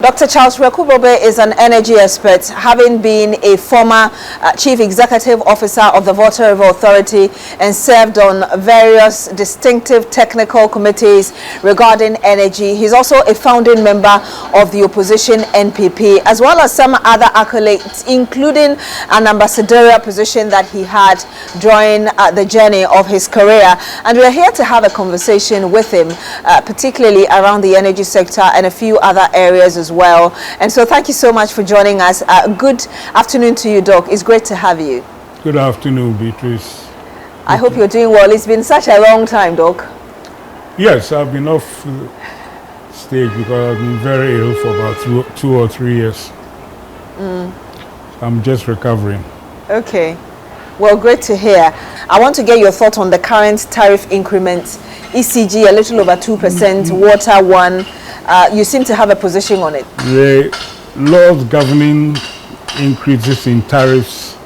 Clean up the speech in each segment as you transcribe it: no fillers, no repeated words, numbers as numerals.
Dr. Charles Wereko-Brobbey is an energy expert, having been a former Chief Executive Officer of the Water River Authority and served on various distinctive technical committees regarding energy. He's also a founding member of the opposition NPP, as well as some other accolades, including an ambassadorial position that he had during the journey of his career. And we're here to have a conversation with him, particularly around the energy sector and a few other areas as well. And so thank you so much for joining us. Good afternoon to you, Doc. It's great to have you. Good afternoon, Beatrice. I hope you're doing well. It's been such a long time, Doc. Yes, I've been off stage because I've been very ill for about 2 or 3 years. I'm just recovering. Okay. Well, great to hear. I want to get your thoughts on the current tariff increment. ECG a little over 2%, water 1%. You seem to have a position on it. The laws governing increases in tariffs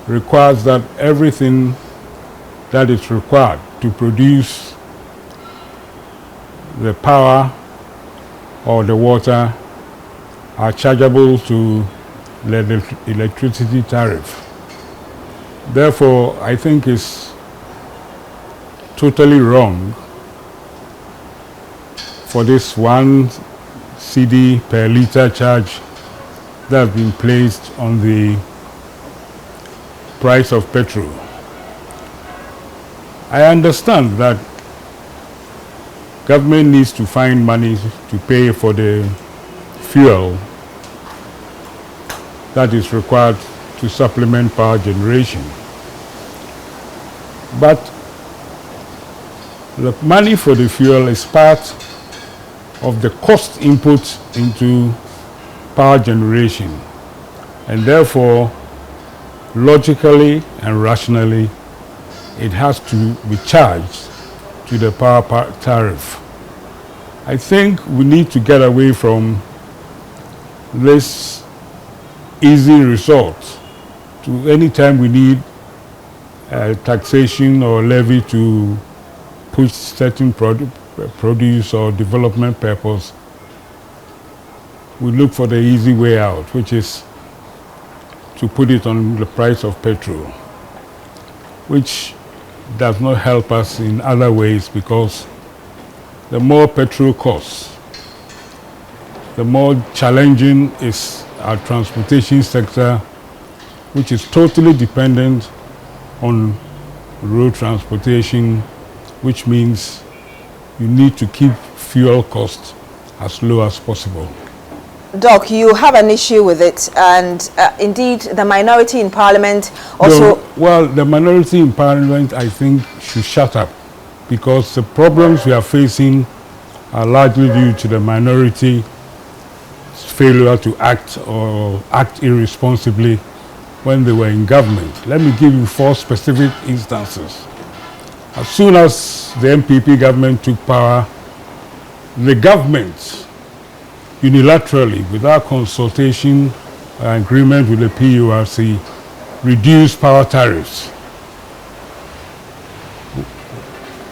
requires that everything that is required to produce the power or the water are chargeable to the electricity tariff. Therefore, I think it's totally wrong for this 1 Cedi per litre charge that has been placed on the price of petrol. I understand that government needs to find money to pay for the fuel that is required to supplement power generation. But the money for the fuel is part of the cost input into power generation, and therefore logically and rationally it has to be charged to the power tariff. I think we need to get away from this easy resort to any time we need taxation or levy to push certain produce or development purpose. We look for the easy way out, which is to put it on the price of petrol, which does not help us in other ways, because the more petrol costs, the more challenging is our transportation sector, which is totally dependent on road transportation, which means you need to keep fuel costs as low as possible. Doc, you have an issue with it, and indeed the minority in Parliament also... Well, the minority in Parliament, I think, should shut up, because the problems we are facing are largely due to the minority's failure to act or act irresponsibly when they were in government. Let me give you 4 specific instances. As soon as the NPP government took power, the government unilaterally, without consultation and agreement with the PURC, reduced power tariffs.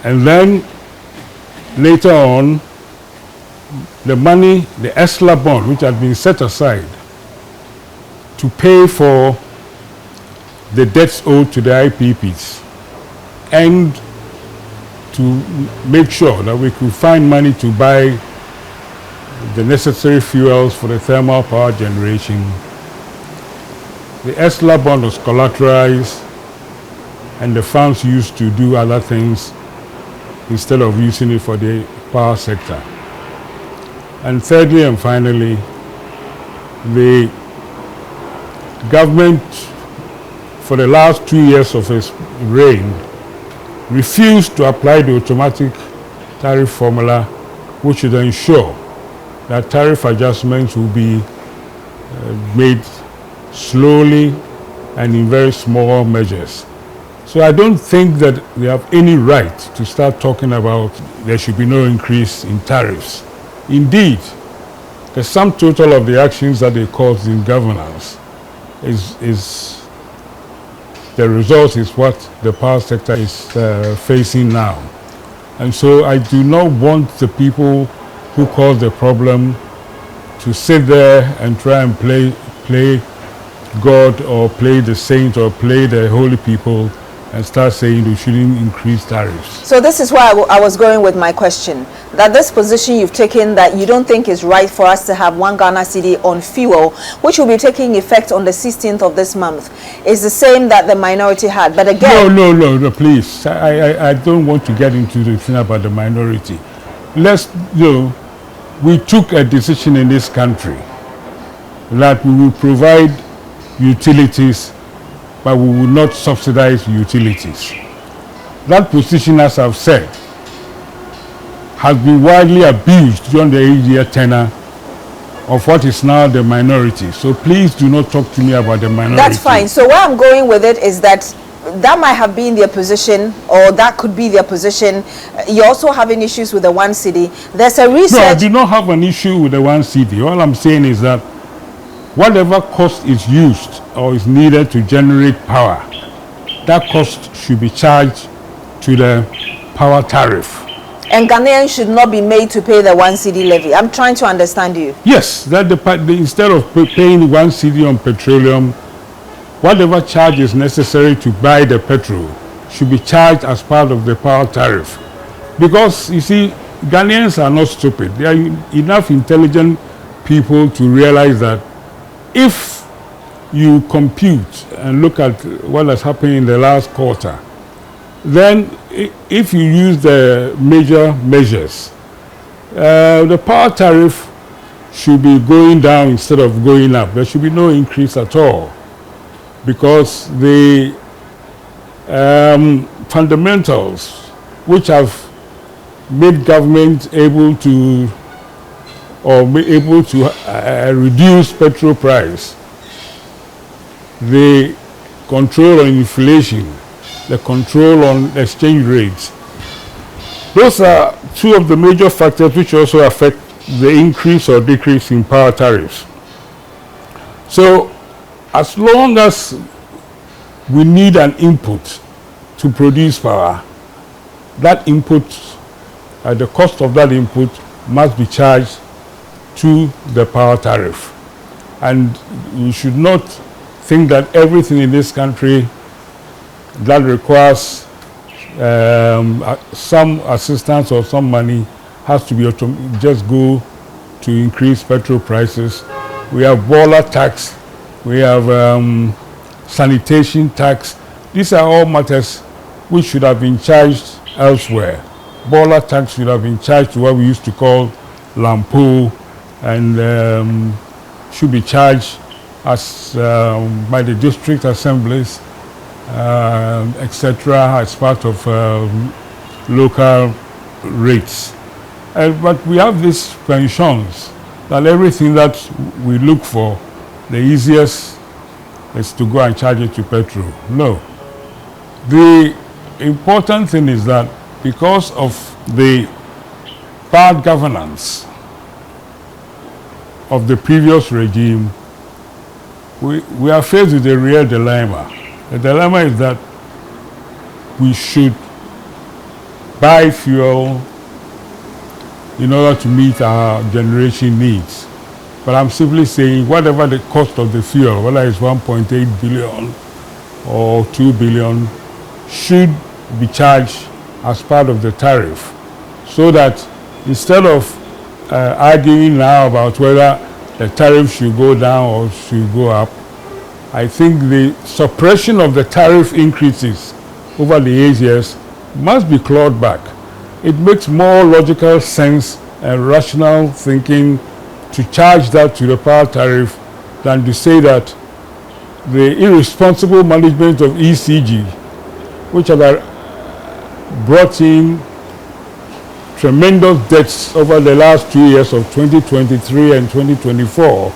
And then later on, the money, the ESLA bond, which had been set aside to pay for the debts owed to the IPPs, and to make sure that we could find money to buy the necessary fuels for the thermal power generation. The ESLA bond was collateralized, and the funds used to do other things instead of using it for the power sector. And thirdly and finally, the government, for the last 2 years of its reign, refused to apply the automatic tariff formula, which would ensure that tariff adjustments will be made slowly and in very small measures. So I don't think that we have any right to start talking about there should be no increase in tariffs. Indeed, the sum total of the actions that they caused in governance is the result is what the power sector is facing now. And so I do not want the people who caused the problem to sit there and try and play God or play the saint or play the holy people and start saying we shouldn't increase tariffs. So this is why I was going with my question, that this position you've taken that you don't think is right for us to have 1 Ghana cedi on fuel, which will be taking effect on the 16th of this month, is the same that the minority had. But again... No, please. I don't want to get into the thing about the minority. We took a decision in this country that we will provide utilities, but we will not subsidize utilities. That position, as I've said, has been widely abused during the 8-year tenure of what is now the minority. So please do not talk to me about the minority. That's fine. So where I'm going with it is that might have been their position, or that could be their position. You're also having issues with the 1 cedi. There's a research... No, I do not have an issue with the 1 cedi. All I'm saying is that whatever cost is used or is needed to generate power, that cost should be charged to the power tariff. And Ghanaians should not be made to pay the 1 cedi levy. I'm trying to understand you. Yes, that instead of paying 1 cedi on petroleum, whatever charge is necessary to buy the petrol should be charged as part of the power tariff. Because, you see, Ghanaians are not stupid. There are enough intelligent people to realize that if you compute and look at what has happened in the last quarter, then if you use the major measures, the power tariff should be going down instead of going up. There should be no increase at all, because the fundamentals which have made government able to reduce petrol price, the control on inflation, the control on exchange rates, those are two of the major factors which also affect the increase or decrease in power tariffs. So as long as we need an input to produce power, that input, the cost of that input must be charged to the power tariff. And you should not think that everything in this country that requires some assistance or some money has to be just go to increase petrol prices. We have boiler tax, we have sanitation tax. These are all matters which should have been charged elsewhere. Boiler tax should have been charged to what we used to call lampo, and should be charged as by the district assemblies, etc., as part of local rates. But we have these pensions that everything that we look for, the easiest is to go and charge it to petrol. No. The important thing is that because of the bad governance of the previous regime, we are faced with a real dilemma. The dilemma is that we should buy fuel in order to meet our generation needs. But I'm simply saying whatever the cost of the fuel, whether it's 1.8 billion or 2 billion, should be charged as part of the tariff, so that instead of arguing now about whether the tariff should go down or should go up, I think the suppression of the tariff increases over the 8 years must be clawed back. It makes more logical sense and rational thinking to charge that to the power tariff than to say that the irresponsible management of ECG, which have brought in tremendous debts over the last 2 years of 2023 and 2024,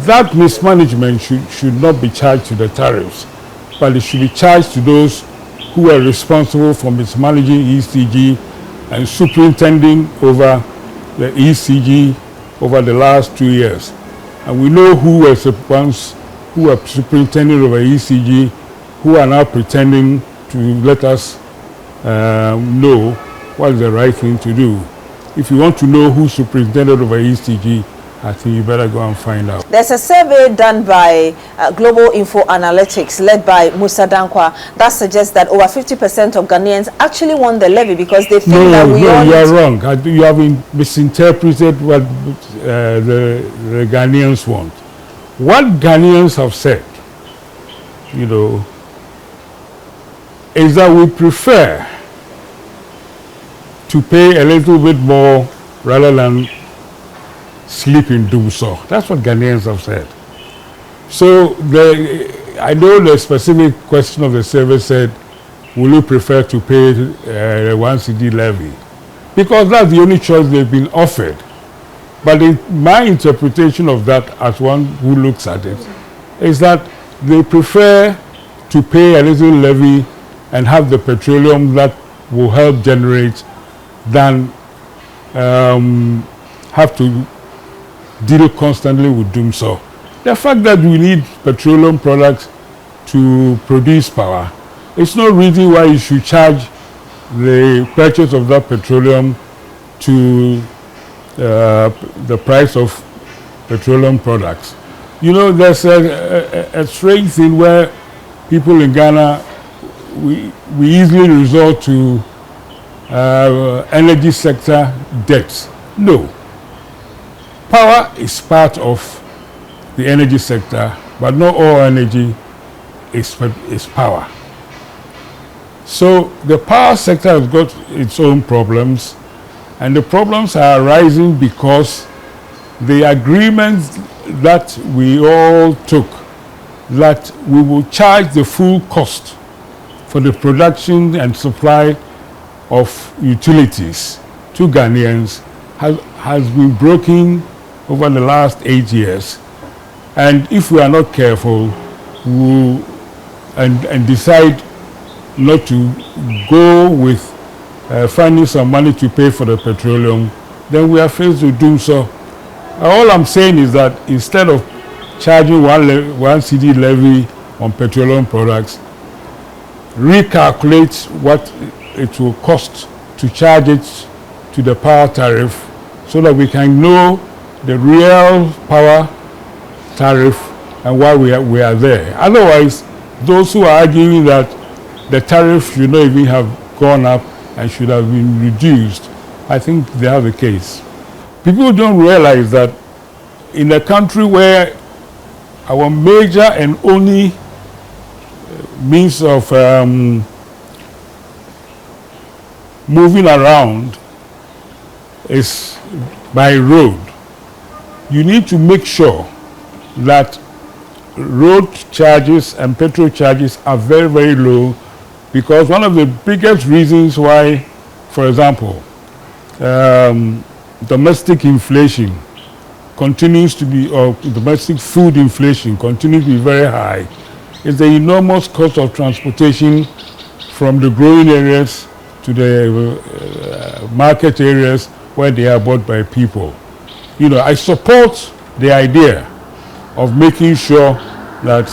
that mismanagement should not be charged to the tariffs, but it should be charged to those who are responsible for mismanaging ECG and superintending over the ECG over the last 2 years. And we know who were the ones who are superintending over ECG, who are now pretending to let us know what is the right thing to do. if you want to know who's superintendent over ECG, I think you better go and find out. There's a survey done by Global Info Analytics led by Musa Dankwa that suggests that over 50% of Ghanaians actually want the levy because they think that we No, all... you are wrong. You have misinterpreted what the Ghanaians want. What Ghanaians have said, you know, is that we prefer to pay a little bit more rather than sleep in doomsday. That's what Ghanaians have said. So I know the specific question of the survey said, will you prefer to pay the 1 Cedi levy? Because that's the only choice they've been offered. But my interpretation of that, as one who looks at it, is that they prefer to pay a little levy and have the petroleum that will help generate than have to deal constantly with doomsday. The fact that we need petroleum products to produce power, it's no reason why you should charge the purchase of that petroleum to the price of petroleum products. You know, there's a strange thing where people in Ghana, we easily resort to energy sector debts. No. Power is part of the energy sector, but not all energy is power. So the power sector has got its own problems, and the problems are arising because the agreements that we all took, that we will charge the full cost for the production and supply of utilities to Ghanaians has been broken over the last 8 years. And if we are not careful and decide not to go with finding some money to pay for the petroleum, then we are faced with doing so. All I'm saying is that instead of charging 1 Cedi levy on petroleum products, recalculate what it will cost to charge it to the power tariff so that we can know the real power tariff and why we are there. Otherwise, those who are arguing that the tariff should not even have gone up and should have been reduced, I think they have a case. People don't realize that in a country where our major and only means of moving around is by road, you need to make sure that road charges and petrol charges are very, very low, because one of the biggest reasons why, for example, domestic inflation continues to be, or domestic food inflation continues to be very high, is the enormous cost of transportation from the growing areas to the market areas where they are bought by people. You know, I support the idea of making sure that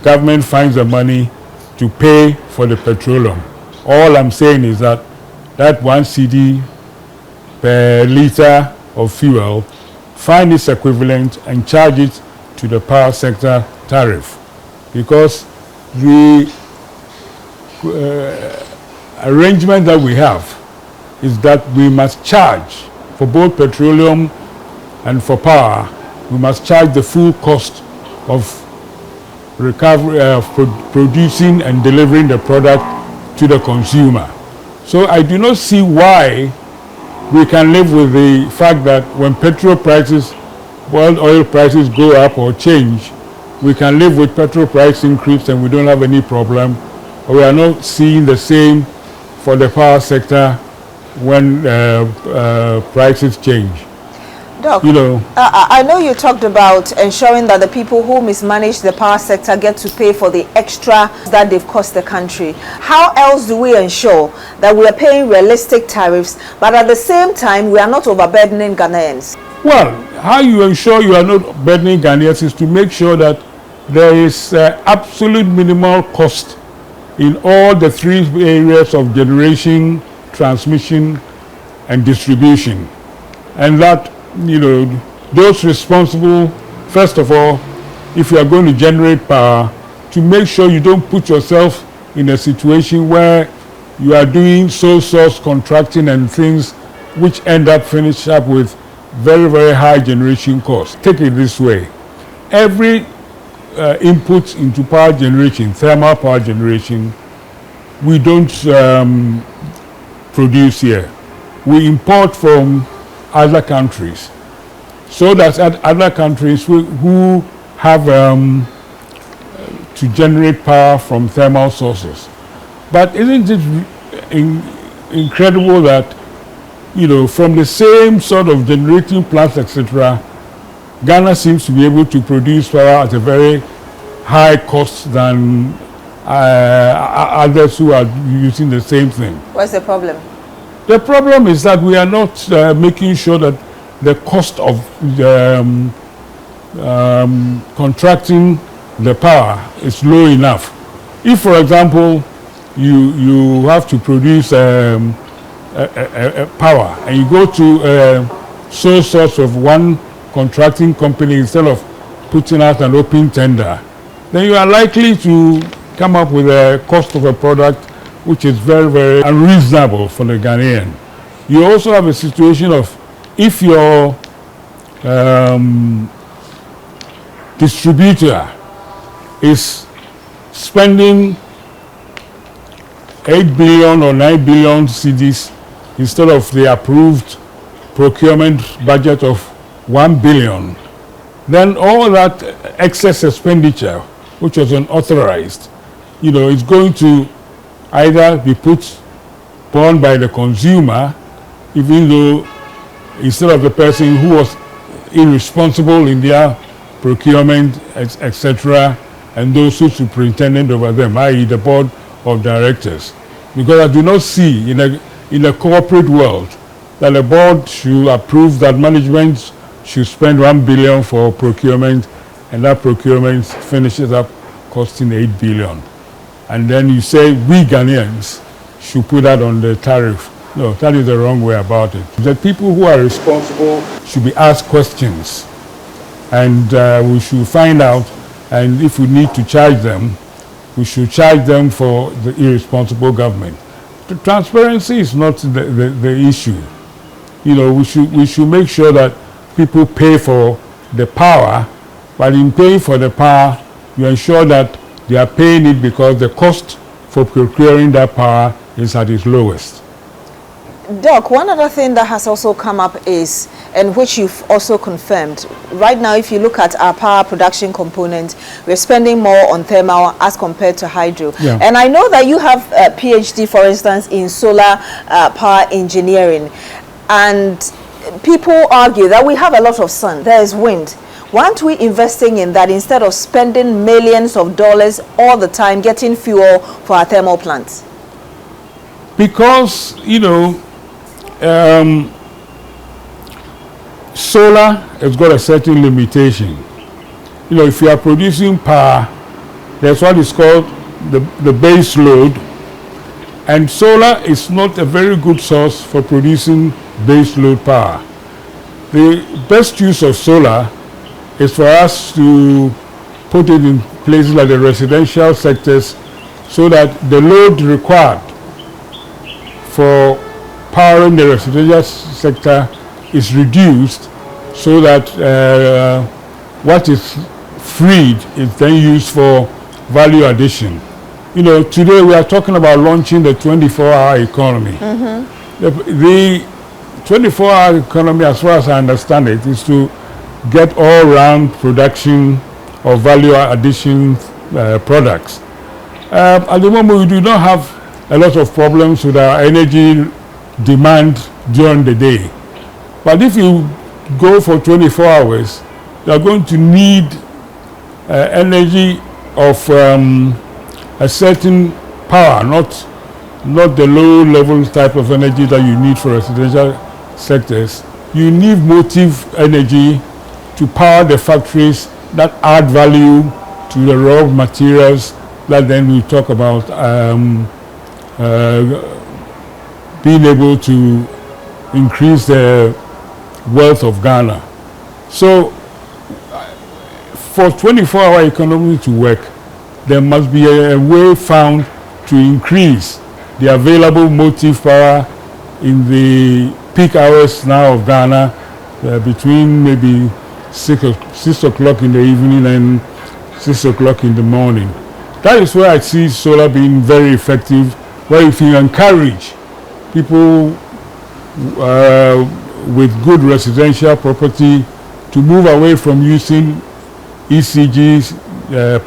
government finds the money to pay for the petroleum. All I'm saying is that 1 Cedi per liter of fuel, find its equivalent and charge it to the power sector tariff, because the arrangement that we have is that we must charge for both petroleum and for power. We must charge the full cost of recovery, producing and delivering the product to the consumer. So I do not see why we can live with the fact that when petrol prices, world oil prices go up or change, we can live with petrol price increase and we don't have any problem. Or we are not seeing the same for the power sector when prices change. Doc, you know, I know you talked about ensuring that the people who mismanage the power sector get to pay for the extra that they've cost the country. How else do we ensure that we are paying realistic tariffs, but at the same time we are not overburdening Ghanaians? Well, how you ensure you are not burdening Ghanaians is to make sure that there is absolute minimal cost in all the three areas of generation, transmission, and distribution. And that, those responsible, first of all, if you are going to generate power, to make sure you don't put yourself in a situation where you are doing sole source contracting and things which end up finish up with very, very high generation costs. Take it this way. Every input into power generation, thermal power generation, we don't produce here. We import from other countries. So that other countries who have to generate power from thermal sources. But isn't it incredible that, from the same sort of generating plants, etc., Ghana seems to be able to produce power at a very high cost than others who are using the same thing. What's the problem? The problem is that we are not making sure that the cost of contracting the power is low enough. If, for example, you have to produce power and you go to a sole source of one contracting company instead of putting out an open tender, then you are likely to come up with a cost of a product which is very, very unreasonable for the Ghanaian. You also have a situation of, if your distributor is spending 8 billion or 9 billion cedis instead of the approved procurement budget of 1 billion, then all that excess expenditure, which was unauthorized, is going to either be borne by the consumer, even though instead of the person who was irresponsible in their procurement, etc., and those who superintended over them, i.e. the board of directors. Because I do not see in a corporate world that the board should approve that management should spend 1 billion for procurement, and that procurement finishes up costing 8 billion. And then you say we Ghanaians should put that on the tariff. No, that is the wrong way about it. The people who are responsible should be asked questions, and we should find out, and if we need to charge them, we should charge them for the irresponsible government. The transparency is not the issue. We should make sure that people pay for the power, but in paying for the power, you ensure that they are paying it because the cost for procuring that power is at its lowest. Doc, one other thing that has also come up is, and which you've also confirmed, right now if you look at our power production component, we're spending more on thermal as compared to hydro. Yeah. And I know that you have a PhD, for instance, in solar power engineering, and people argue that we have a lot of sun, there is wind. Why aren't we investing in that instead of spending millions of dollars all the time getting fuel for our thermal plants? Because, solar has got a certain limitation. If you are producing power, there's what is called the base load, and solar is not a very good source for producing base load power. The best use of solar is for us to put it in places like the residential sectors so that the load required for powering the residential sector is reduced, so that what is freed is then used for value addition. Today we are talking about launching the 24-hour economy. Mm-hmm. The 24-hour economy, as far as I understand it, is to get all-round production of value addition products. At the moment, we do not have a lot of problems with our energy demand during the day. But if you go for 24 hours, you are going to need energy of a certain power, not the low-level type of energy that you need for residential sectors. You need motive energy to power the factories that add value to the raw materials that then we talk about being able to increase the wealth of Ghana. So for 24-hour economy to work, there must be a way found to increase the available motive power in the peak hours now of Ghana, between maybe 6 o'clock in the evening and 6 o'clock in the morning. That is where I see solar being very effective, where if you encourage people with good residential property to move away from using ECG's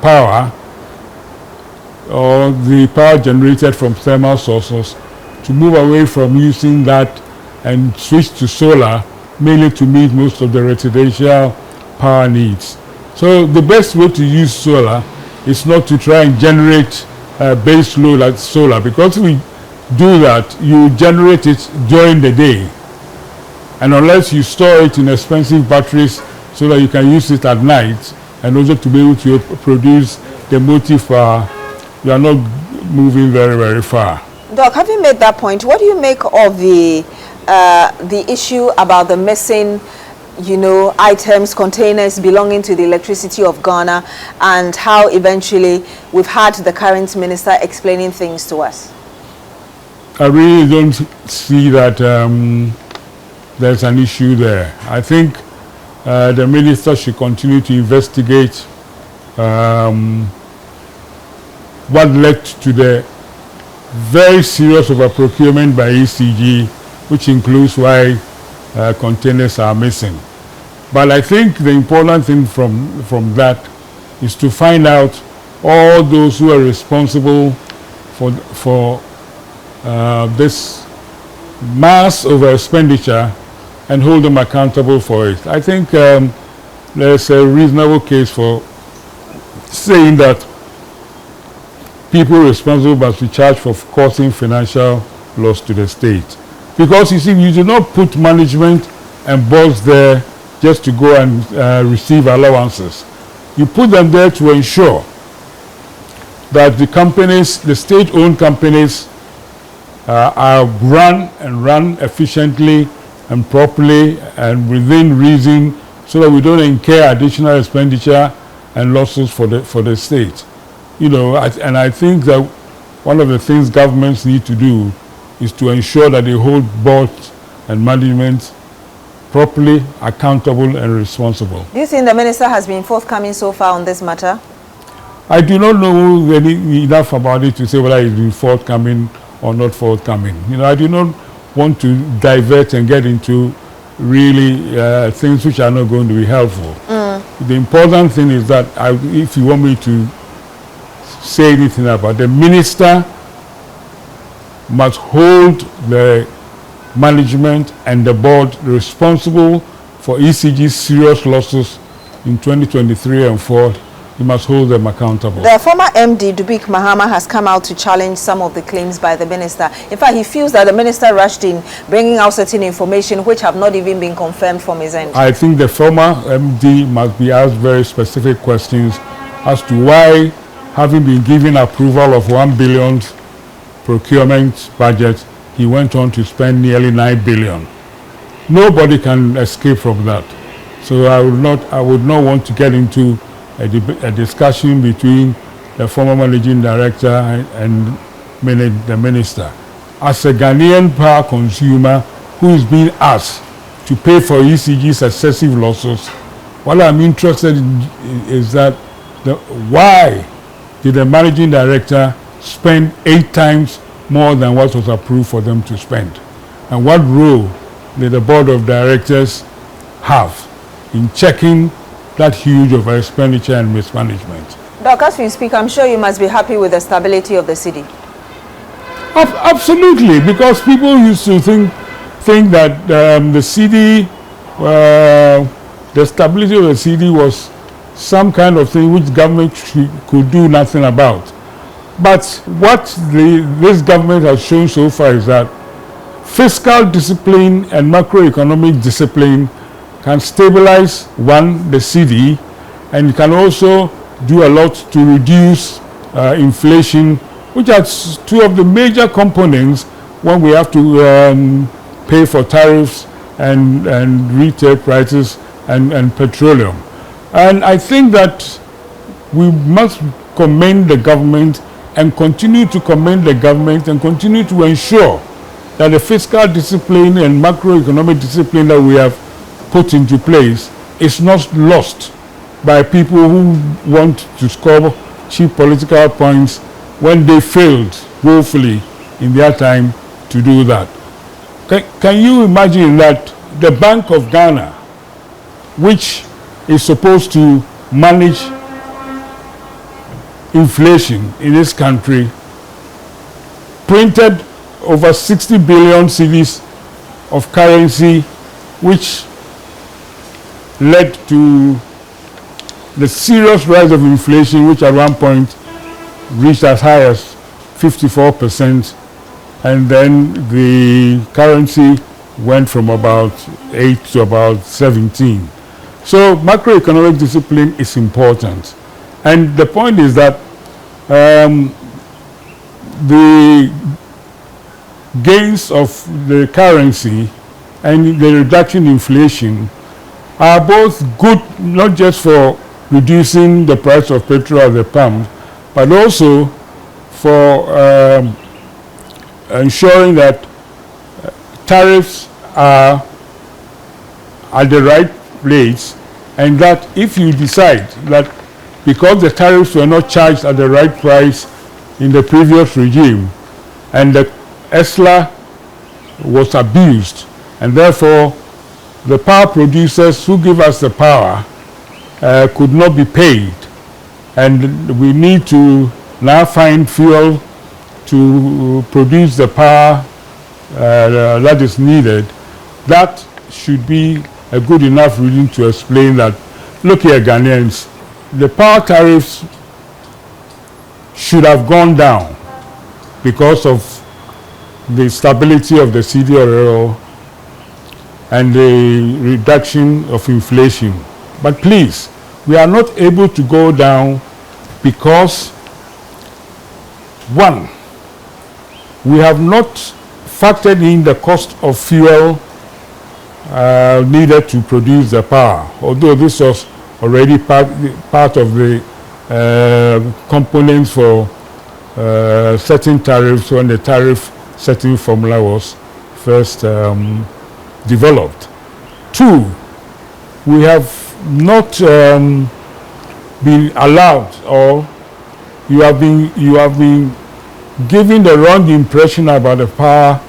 power or the power generated from thermal sources, to move away from using that and switch to solar, mainly to meet most of the residential power needs. So the best way to use solar is not to try and generate base load like solar, because if we do that, you generate it during the day. And unless you store it in expensive batteries so that you can use it at night, and also to be able to produce the motive power, you are not moving very, very far. Doc, having made that point, what do you make of the issue about the missing, items, containers belonging to the electricity of Ghana, and how eventually we've had the current minister explaining things to us? I really don't see that there's an issue there. I think the minister should continue to investigate what led to the very serious overprocurement by ECG, which includes why containers are missing. But I think the important thing from that is to find out all those who are responsible for this mass over expenditure and hold them accountable for it. I think there's a reasonable case for saying that people responsible must be charged for causing financial loss to the state. Because you see, you do not put management and boards there just to go and receive allowances. You put them there to ensure that the companies, the state-owned companies, are run efficiently and properly and within reason, so that we don't incur additional expenditure and losses for the state. And I think that one of the things governments need to do is to ensure that they hold boards and management properly accountable and responsible. Do you think the minister has been forthcoming so far on this matter? I do not know enough about it to say whether he's been forthcoming or not forthcoming. I do not want to divert and get into really things which are not going to be helpful. The important thing is that if you want me to say anything about the minister, must hold the management and the board responsible for ECG's serious losses in 2023 and forward. You must hold them accountable. The former MD, Dubik Mahama, has come out to challenge some of the claims by the minister. In fact, he feels that the minister rushed in, bringing out certain information which have not even been confirmed from his end. I think the former MD must be asked very specific questions as to why, having been given approval of 1 billion procurement budget, he went on to spend nearly 9 billion. Nobody can escape from that. So I would not want to get into a discussion between the former managing director and the minister. As a Ghanaian power consumer who is being asked to pay for ECG's excessive losses, what I'm interested in is that why did the managing director spend 8 times more than what was approved for them to spend? And what role did the board of directors have in checking that huge over expenditure and mismanagement? Doc, as we speak, I'm sure you must be happy with the stability of the city. Absolutely, because people used to think that the city, the stability of the city was some kind of thing which government could do nothing about. But what this government has shown so far is that fiscal discipline and macroeconomic discipline can stabilize, the city, and it can also do a lot to reduce inflation, which are two of the major components when we have to pay for tariffs and retail prices and petroleum. And I think that we must commend the government and continue to commend the government and continue to ensure that the fiscal discipline and macroeconomic discipline that we have put into place is not lost by people who want to score cheap political points when they failed woefully in their time to do that. Can you imagine that the Bank of Ghana, which is supposed to manage inflation in this country, printed over 60 billion cedis of currency, which led to the serious rise of inflation, which at one point reached as high as 54%, and then the currency went from about 8 to about 17. So macroeconomic discipline is important. And the point is that the gains of the currency and the reduction in inflation are both good, not just for reducing the price of petrol at the pump, but also for ensuring that tariffs are at the right place, and that if you decide that because the tariffs were not charged at the right price in the previous regime and the ESLA was abused, and therefore the power producers who give us the power could not be paid, and we need to now find fuel to produce the power that is needed, that should be a good enough reason to explain that, look here, Ghanaians, the power tariffs should have gone down because of the stability of the Cedi oil and the reduction of inflation. But please, we are not able to go down because, one, we have not factored in the cost of fuel needed to produce the power, although this was already part of the components for setting tariffs when the tariff setting formula was first developed. Two, we have not been allowed, or you have been given the wrong impression about the power,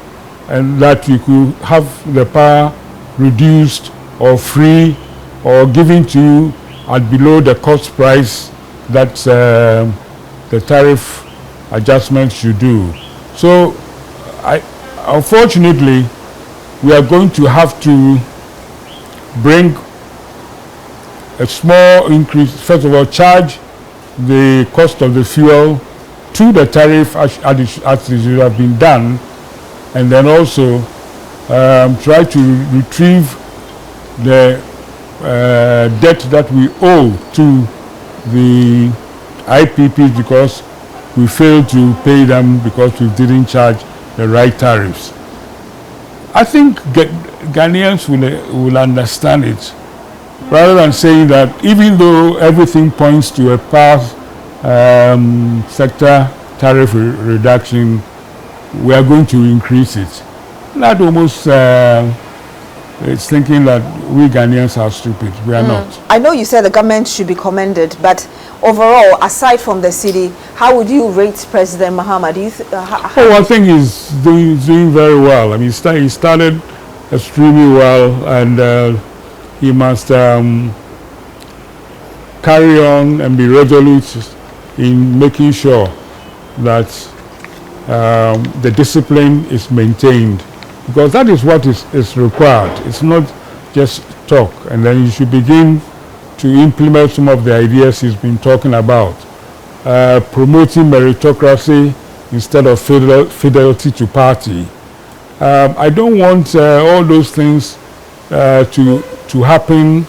and that you could have the power reduced or free or given to you at below the cost price that the tariff adjustment should do. So unfortunately, we are going to have to bring a small increase. First of all, charge the cost of the fuel to the tariff as it should have been done, and then also try to retrieve the debt that we owe to the IPPs because we failed to pay them because we didn't charge the right tariffs. I think Ghanaians will understand it, rather than saying that even though everything points to a power sector tariff reduction, we are going to increase it. That almost it's thinking that we Ghanaians are stupid. We are not. I know you said the government should be commended, but overall, aside from the city, how would you rate President Mahama? I think he's doing very well. I mean, he started extremely well, and he must carry on and be resolute in making sure that the discipline is maintained, because that is what is required. It's not just talk, and then you should begin to implement some of the ideas he's been talking about, promoting meritocracy instead of fidelity to party. I don't want all those things to happen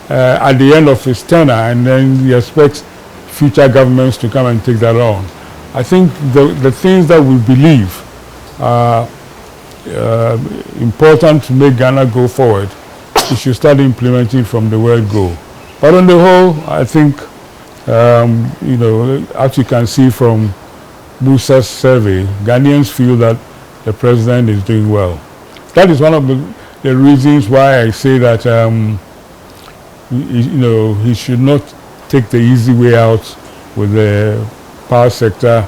at the end of his tenure, and then he expects future governments to come and take that on. I think the things that we believe important to make Ghana go forward, we should start implementing from the word go. But on the whole, I think, you know, as you can see from Musa's survey, Ghanaians feel that the president is doing well. That is one of the reasons why I say that, you know, he should not take the easy way out with the power sector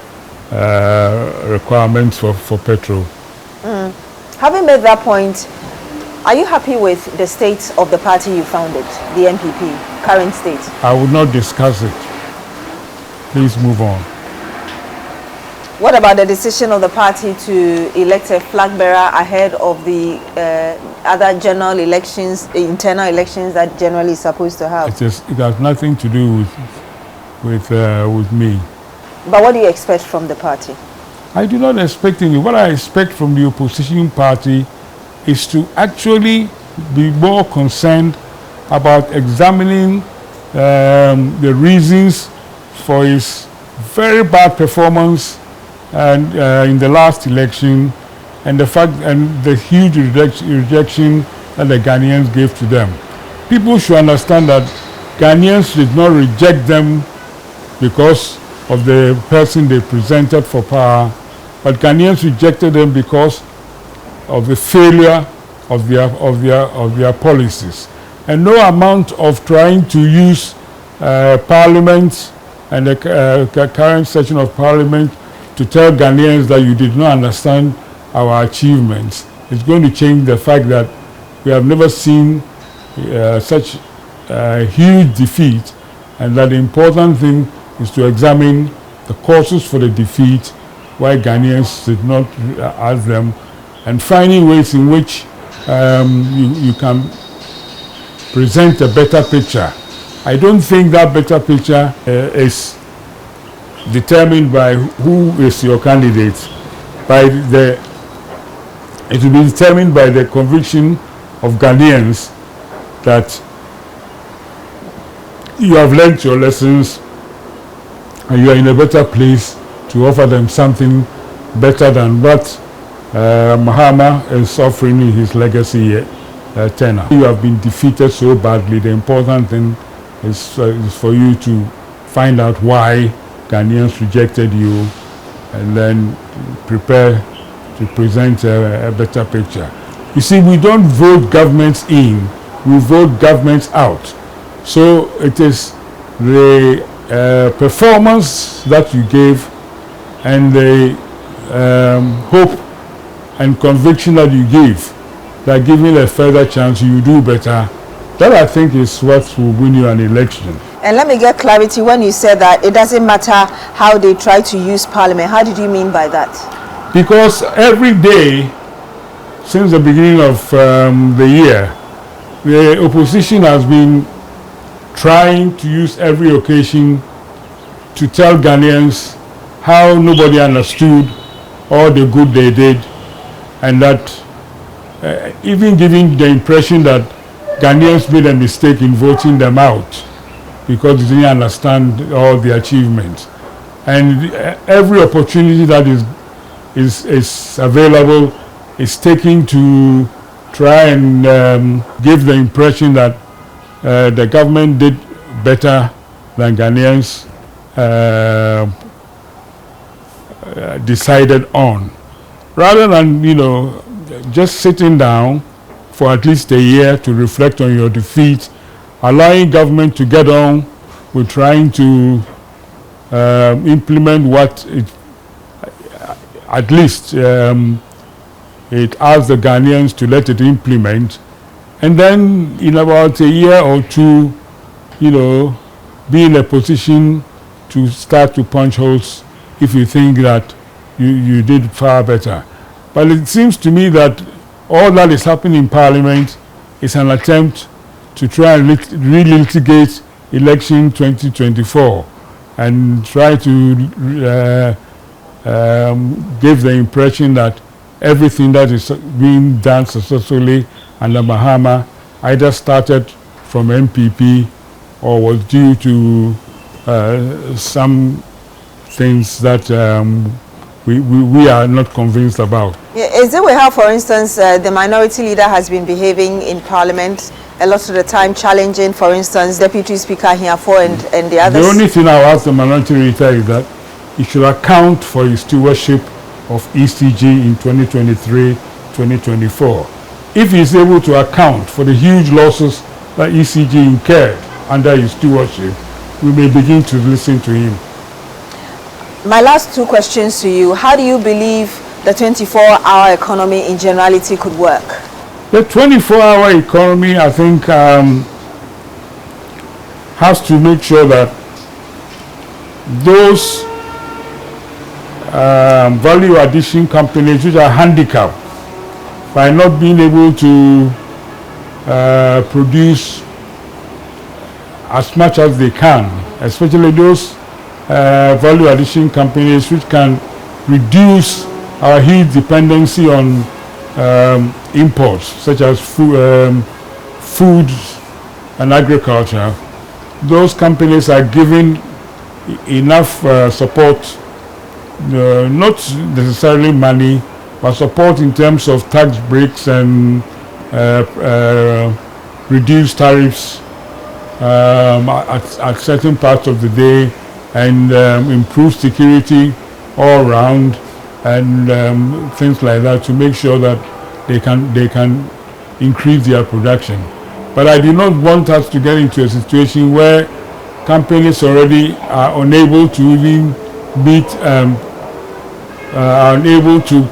requirements for petrol. Having made that point, are you happy with the state of the party you founded, the NPP, current state? I would not discuss it. Please move on. What about the decision of the party to elect a flag bearer ahead of the other general elections, internal elections that generally is supposed to have? It has nothing to do with me. But what do you expect from the party? I do not expect any. What I expect from the opposition party is to actually be more concerned about examining the reasons for his very bad performance and in the last election, and the fact and the huge rejection that the Ghanaians gave to them. People should understand that Ghanaians did not reject them because of the person they presented for power, but Ghanaians rejected them because of the failure of their policies. And no amount of trying to use Parliament and the current session of Parliament to tell Ghanaians that you did not understand our achievements is going to change the fact that we have never seen such huge defeat, and that the important thing is to examine the causes for the defeat, why Ghanaians did not ask them, and finding ways in which you can present a better picture. I don't think that better picture is determined by who is your candidate. It will be determined by the conviction of Ghanaians that you have learned your lessons and you are in a better place to offer them something better than what Mahama is offering in his legacy tenure. You have been defeated so badly. The important thing is for you to find out why Ghanaians rejected you and then prepare to present a better picture. You see, we don't vote governments in, we vote governments out. So it is the performance that you gave and the hope and conviction that you give that giving a further chance you do better. That, I think, is what will win you an election. And let me get clarity. When you said that it doesn't matter how they try to use Parliament, how did you mean by that? Because every day since the beginning of the year, the opposition has been trying to use every occasion to tell Ghanaians how nobody understood all the good they did, and that even giving the impression that Ghanaians made a mistake in voting them out because they didn't understand all the achievements. And every opportunity that is available is taken to try and give the impression that the government did better than Ghanaians decided on. Rather than, you know, just sitting down for at least a year to reflect on your defeat, allowing government to get on with trying to implement what it, at least it asked the Ghanaians to let it implement, and then in about a year or two, you know, be in a position to start to punch holes if you think that you did far better. But it seems to me that all that is happening in Parliament is an attempt to try and relitigate election 2024 and try to give the impression that everything that is being done successfully under Mahama either started from NPP or was due to some things that we are not convinced about. Yeah, is it how, for instance, the minority leader has been behaving in Parliament a lot of the time, challenging, for instance, Deputy Speaker Hiafo and the others? The only thing I'll ask the minority leader is that he should account for his stewardship of ECG in 2023-2024. If he's able to account for the huge losses that ECG incurred under his stewardship, we may begin to listen to him. My last two questions to you. How do you believe the 24-hour economy in generality could work? The 24-hour economy, I think, has to make sure that those value addition companies which are handicapped by not being able to produce as much as they can, especially those value addition companies which can reduce our huge dependency on imports such as food and agriculture. Those companies are given enough support, not necessarily money, but support in terms of tax breaks and reduced tariffs at certain parts of the day, and improve security all around, and things like that, to make sure that they can increase their production. But I do not want us to get into a situation where companies already are unable to even meet, are unable to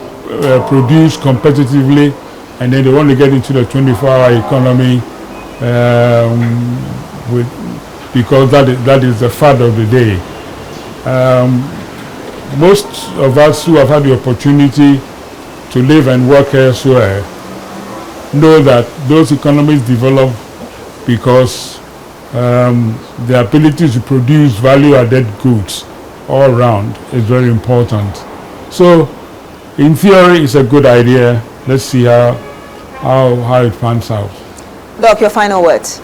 produce competitively, and then they want to get into the 24-hour economy because that is the fad of the day. Most of us who have had the opportunity to live and work elsewhere know that those economies develop because the ability to produce value-added goods all around is very important. So, in theory, it's a good idea. Let's see how it pans out. Doc, your final words.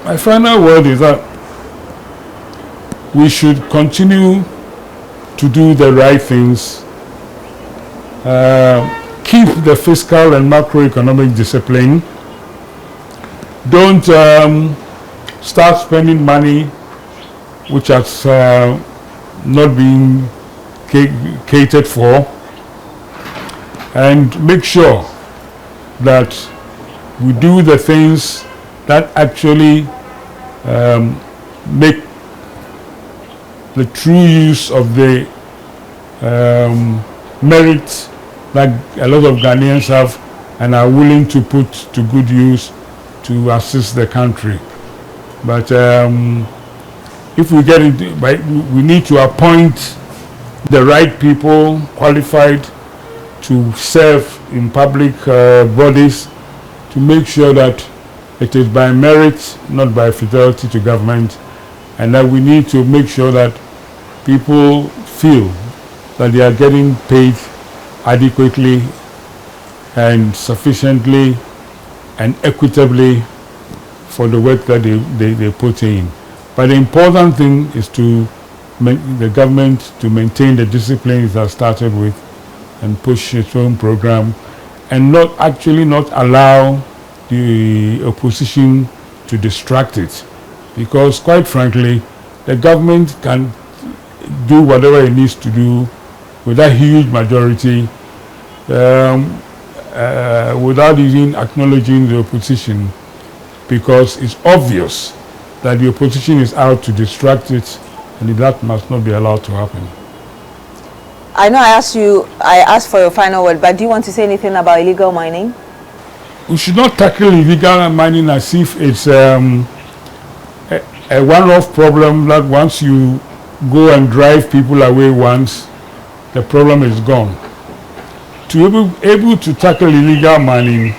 My final word is that we should continue to do the right things, keep the fiscal and macroeconomic discipline. Don't start spending money which has not been catered for, and make sure that we do the things that actually make the true use of the merit that a lot of Ghanaians have and are willing to put to good use to assist the country. But if we get into, we need to appoint the right people qualified to serve in public bodies, to make sure that it is by merit, not by fidelity to government, and that we need to make sure that people feel that they are getting paid adequately and sufficiently and equitably for the work that they put in. But the important thing is to make the government to maintain the discipline it has started with and push its own program, and not allow the opposition to distract it, because quite frankly the government can do whatever it needs to do with that huge majority without even acknowledging the opposition, because it's obvious that the opposition is out to distract it, and that must not be allowed to happen. I know I asked for your final word, but do you want to say anything about illegal mining? We should not tackle illegal mining as if it's a one-off problem that once you go and drive people away once, the problem is gone. To be able to tackle illegal mining,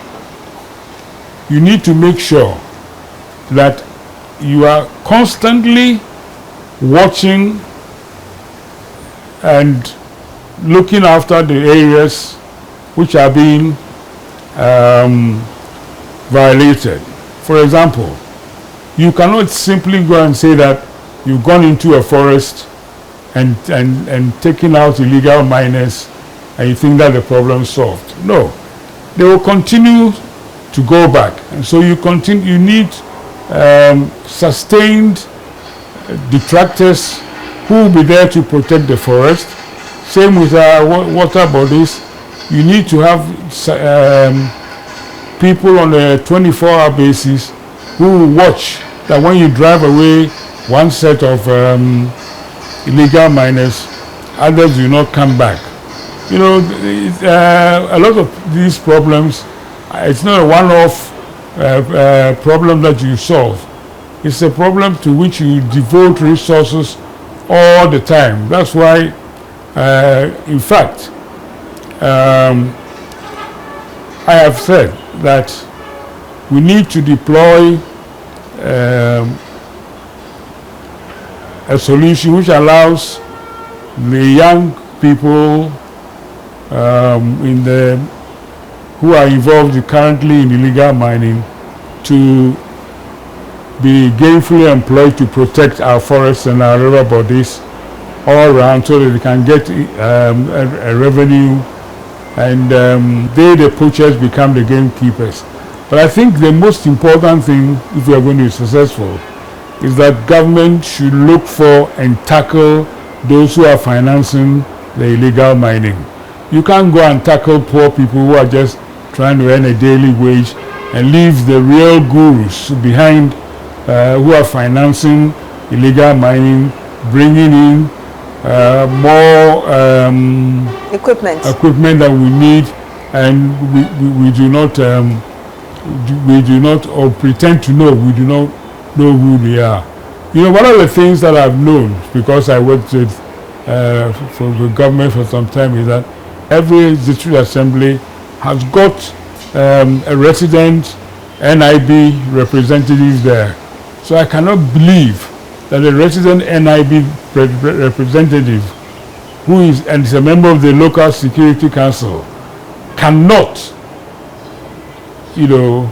you need to make sure that you are constantly watching and looking after the areas which are being violated. For example, you cannot simply go and say that you've gone into a forest and taking out illegal miners, and you think that the problem is solved. No, they will continue to go back, and so you need sustained detractors who will be there to protect the forest. Same with our water bodies. You need to have people on a 24-hour basis who will watch that when you drive away one set of illegal miners, others do not come back. You know, a lot of these problems, it's not a one-off problem that you solve. It's a problem to which you devote resources all the time. That's why, in fact, I have said that we need to deploy a solution which allows the young people who are involved currently in illegal mining to be gainfully employed to protect our forests and our river bodies all around, so that they can get a revenue, and the poachers become the gamekeepers. But I think the most important thing, if we are going to be successful, is that government should look for and tackle those who are financing the illegal mining. You can't go and tackle poor people who are just trying to earn a daily wage and leave the real gurus behind who are financing illegal mining, bringing in more equipment that we need, and we do not or pretend to know. We do not know who they are. You know, one of the things that I've known, because I worked with for the government for some time, is that every district assembly has got a resident NIB representative there. So I cannot believe that a resident NIB representative who is a member of the local security council cannot, you know,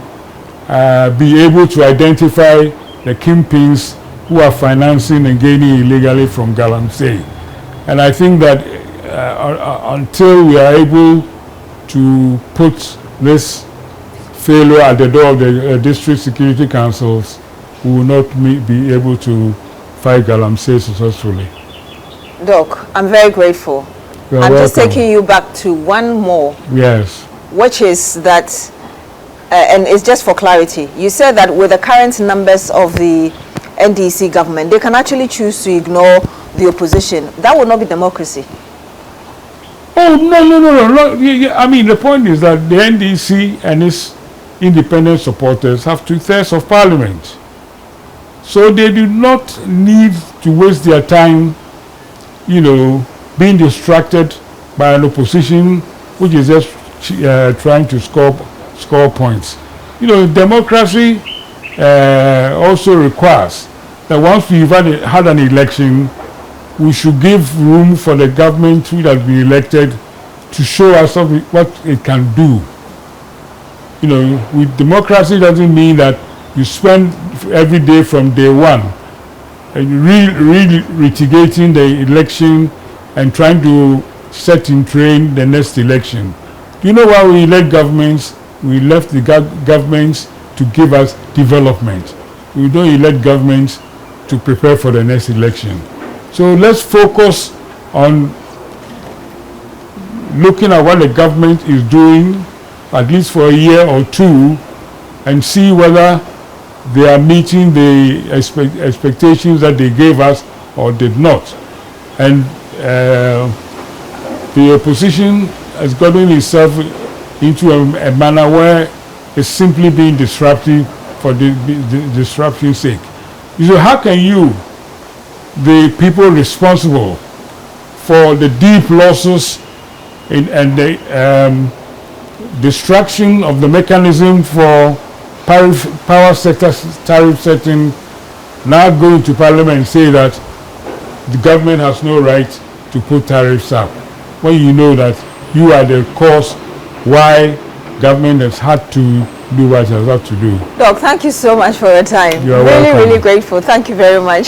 be able to identify the kingpins who are financing and gaining illegally from Galamsey. And I think that until we are able to put this failure at the door of the district security councils, we will not be able to fight Galamsey successfully. Doc, I'm very grateful. You're I'm welcome. just taking you back to one more. Yes. Which is that, and it's just for clarity, you said that with the current numbers of the NDC government, they can actually choose to ignore the opposition. That would not be democracy. Oh, no. I mean, the point is that the NDC and its independent supporters have 2/3 of parliament. So they do not need to waste their time, you know, being distracted by an opposition which is just trying to score points. You know, democracy also requires that once we've had an election, we should give room for the government who has been elected to show us what it can do. You know, with democracy doesn't mean that you spend every day from day one litigating the election and trying to set in train the next election. You know why we elect governments? We left the governments to give us development. We don't elect governments to prepare for the next election. So let's focus on looking at what the government is doing, at least for a year or two, and see whether they are meeting the expectations that they gave us or did not. And the opposition has gotten itself into a manner where it's simply being disruptive for the disruption's sake. So how can you, the people responsible for the deep losses and the destruction of the mechanism for power sector tariff setting, now go into parliament and say that the government has no right to put tariffs up, when you know that you are the cause why government has had to do what it has had to do. Doc, thank you so much for your time. You are welcome. Really grateful. Thank you very much.